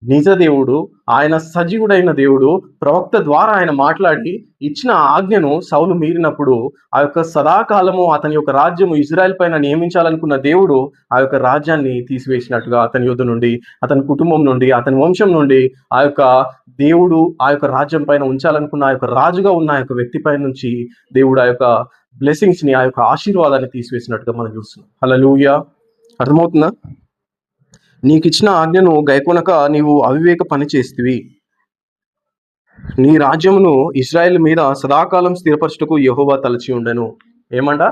నిజ దేవుడు, ఆయన సజీవుడైన దేవుడు ప్రవక్త ద్వారా ఆయన మాట్లాడి ఇచ్చిన ఆజ్ఞను సౌలు మీరినప్పుడు ఆ యొక్క సదాకాలము అతని యొక్క రాజ్యము ఇజ్రాయెల్ పైన నియమించాలనుకున్న దేవుడు ఆ యొక్క రాజ్యాన్ని తీసివేసినట్టుగా అతని యొద్ద నుండి, అతని కుటుంబం నుండి, అతని వంశం నుండి ఆ యొక్క దేవుడు ఆ యొక్క రాజ్యం పైన ఉంచాలనుకున్న ఆ యొక్క రాజుగా ఉన్న ఆ యొక్క వ్యక్తి పై నుంచి దేవుడు ఆ యొక్క బ్లెస్సింగ్స్ ని, ఆ యొక్క ఆశీర్వాదాన్ని తీసివేసినట్టుగా మనం చూస్తున్నాం. హల్లెలూయా. అర్థమవుతుందా? నీకిచ్చిన ఆజ్ఞను గైకొనక నీవు అవివేక పని చేస్తివి. నీ రాజ్యమును ఇశ్రాయేలు మీద సదాకాలం స్థిరపరచుటకు యెహోవా తలచి ఉండెను. ఏమంట?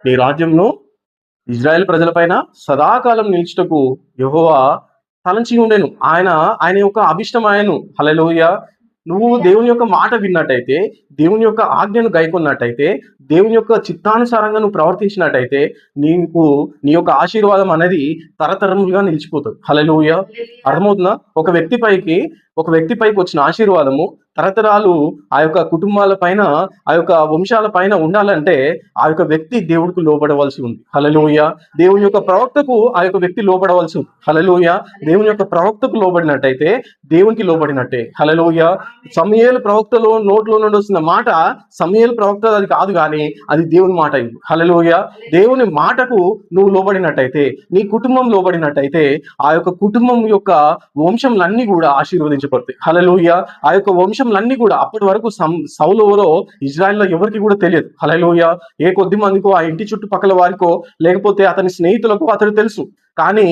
నీ రాజ్యంను ఇజ్రాయెల్ ప్రజల పైన సదాకాలం నిలుచుటకు యెహోవా తలంచి ఉండెను. ఆయన యొక్క అభిష్టం ఆయను. హల్లెలూయా. నువ్వు దేవుని యొక్క మాట విన్నట్టయితే, దేవుని యొక్క ఆజ్ఞను గైకొన్నట్టయితే, దేవుని యొక్క చిత్తానుసారంగా నువ్వు ప్రవర్తించినట్టయితే నీకు నీ యొక్క ఆశీర్వాదం అనేది తరతరములుగా నిలిచిపోతుంది. హల్లెలూయా. అర్థమవుతుందా? ఒక వ్యక్తి పైకి వచ్చిన ఆశీర్వాదము తరతరాలు ఆ యొక్క కుటుంబాల పైన, ఆ యొక్క వంశాల పైన ఉండాలంటే ఆ యొక్క వ్యక్తి దేవుడికి లోబడవలసి ఉంది. హల్లెలూయా. దేవుని యొక్క ప్రవక్తకు ఆ యొక్క వ్యక్తి లోబడవలసి ఉంది. హల్లెలూయా. దేవుని యొక్క ప్రవక్తకు లోబడినట్టయితే దేవునికి లోబడినట్టే. హల్లెలూయా. సమూయేలు ప్రవక్తలో నోట్లో నుండి వస్తున్న మాట సమూయేలు ప్రవక్త అది కాదు, కానీ అది దేవుని మాట అయింది. హల్లెలూయా. దేవుని మాటకు నువ్వు లోబడినట్టయితే, నీ కుటుంబం లోబడినట్టయితే ఆ యొక్క కుటుంబం యొక్క వంశంలన్నీ కూడా ఆశీర్వదించబడతాయి. హల్లెలూయా. ఆ యొక్క వంశంలన్నీ కూడా అప్పటి వరకు సౌలు ఎవరో ఇజ్రాయెల్లో ఎవరికి కూడా తెలియదు. హల్లెలూయా. ఏ కొద్ది మందికో, ఆ ఇంటి చుట్టుపక్కల వారికో, లేకపోతే అతని స్నేహితులకు అతడు తెలుసు. కానీ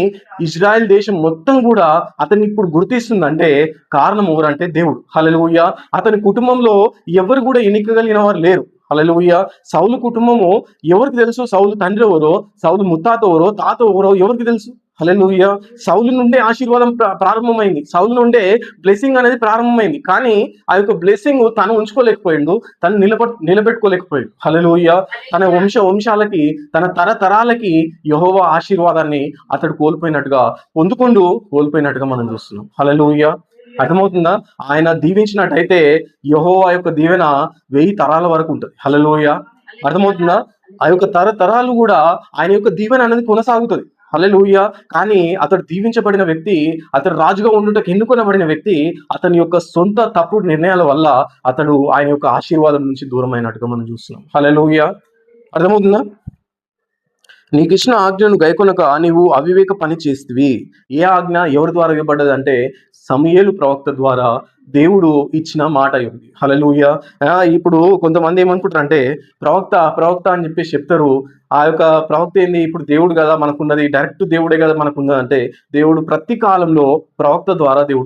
ఇజ్రాయెల్ దేశం మొత్తం కూడా అతన్ని ఇప్పుడు గుర్తిస్తుందంటే కారణం ఎవరంటే దేవుడు. హల్లెలూయా. అతని కుటుంబంలో ఎవరు కూడా ఎన్నికగలిగిన వారు లేరు. హల్లెలూయా. సౌలు కుటుంబము ఎవరికి తెలుసు? సౌలు తండ్రి ఎవరో, సౌలు ముత్తాత ఎవరో, తాత ఎవరో ఎవరికి తెలుసు? హల్లెలూయా. సౌలు నుండే ఆశీర్వాదం ప్రారంభమైంది. సౌలు నుండే బ్లెస్సింగ్ అనేది ప్రారంభమైంది. కానీ ఆ యొక్క బ్లెస్సింగ్ తను ఉంచుకోలేకపోయిండు, తను నిలబెట్టుకోలేకపోయిండు. హల్లెలూయా. తన వంశాలకి, తన తరతరాలకి యెహోవా ఆశీర్వాదాన్ని అతడు కోల్పోయినట్టుగా మనం చూస్తున్నాం. హల్లెలూయా. అర్థమవుతుందా? ఆయన దీవించినట్టయితే యెహోవా యొక్క దీవెన 1000 తరాల వరకు ఉంటుంది. హల్లెలూయా. అర్థమవుతుందా? ఆ యొక్క తరతరాలు కూడా ఆయన యొక్క దీవెన అనేది కొనసాగుతుంది. హల్లెలూయా. కానీ అతడు దీవించబడిన వ్యక్తి, అతడు రాజుగా ఉండుటకు ఎన్నుకొనబడిన వ్యక్తి, అతని యొక్క సొంత తప్పుడు నిర్ణయాల వల్ల అతడు ఆయన యొక్క ఆశీర్వాదం నుంచి దూరమైనట్టుగా మనం చూస్తున్నాం. హల్లెలూయా. అర్థమవుతుందా? నీకిచ్చిన ఆజ్ఞను గైకొనక నీవు అవివేక పని చేస్తివి. ఏ ఆజ్ఞ ఎవరి ద్వారా ఇవ్వబడ్డది అంటే సమూయేలు ప్రవక్త ద్వారా దేవుడు ఇచ్చిన మాట ఉంది. హల్లెలూయా. ఇప్పుడు కొంతమంది ఏమనుకుంటారంటే ప్రవక్త అని చెప్పేసి చెప్తారు. ఆ యొక్క ప్రవక్త ఏంది? ఇప్పుడు దేవుడు కదా మనకున్నది, డైరెక్ట్ దేవుడే కదా మనకున్నది అంటే, దేవుడు ప్రతి కాలంలో ప్రవక్త ద్వారా దేవుడు